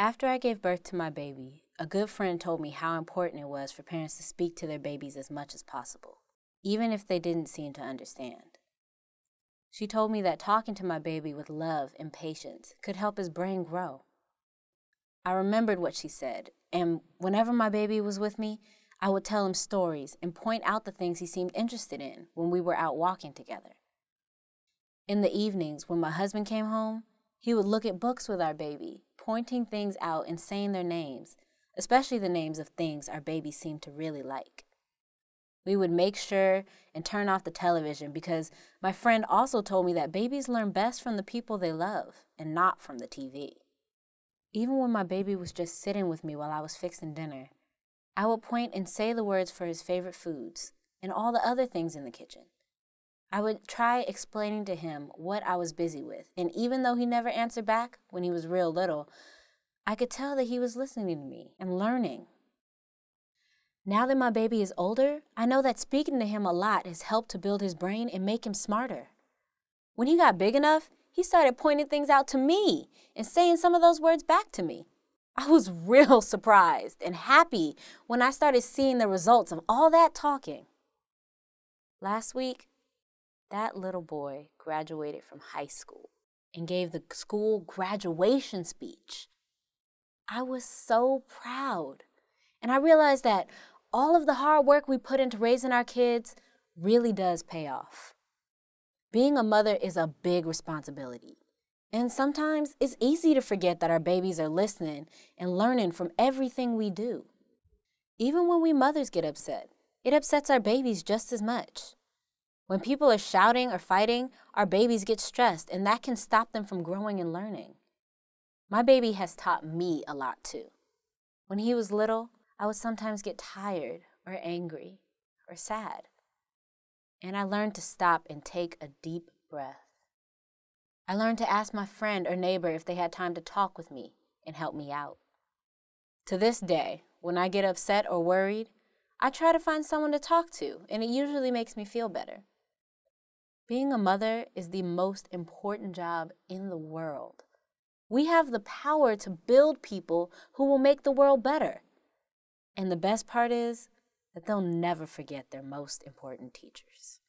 After I gave birth to my baby, a good friend told me how important it was for parents to speak to their babies as much as possible, even if they didn't seem to understand. She told me that talking to my baby with love and patience could help his brain grow. I remembered what she said, and whenever my baby was with me, I would tell him stories and point out the things he seemed interested in when we were out walking together. In the evenings, when my husband came home, he would look at books with our baby, pointing things out and saying their names, especially the names of things our baby seemed to really like. We would make sure and turn off the television because my friend also told me that babies learn best from the people they love and not from the TV. Even when my baby was just sitting with me while I was fixing dinner, I would point and say the words for his favorite foods and all the other things in the kitchen. I would try explaining to him what I was busy with, and even though he never answered back when he was real little, I could tell that he was listening to me and learning. Now that my baby is older, I know that speaking to him a lot has helped to build his brain and make him smarter. When he got big enough, he started pointing things out to me and saying some of those words back to me. I was real surprised and happy when I started seeing the results of all that talking. Last week, that little boy graduated from high school and gave the school graduation speech. I was so proud, and I realized that all of the hard work we put into raising our kids really does pay off. Being a mother is a big responsibility, and sometimes it's easy to forget that our babies are listening and learning from everything we do. Even when we mothers get upset, it upsets our babies just as much. When people are shouting or fighting, our babies get stressed, and that can stop them from growing and learning. My baby has taught me a lot too. When he was little, I would sometimes get tired or angry or sad. And I learned to stop and take a deep breath. I learned to ask my friend or neighbor if they had time to talk with me and help me out. To this day, when I get upset or worried, I try to find someone to talk to, and it usually makes me feel better. Being a mother is the most important job in the world. We have the power to build people who will make the world better. And the best part is that they'll never forget their most important teachers.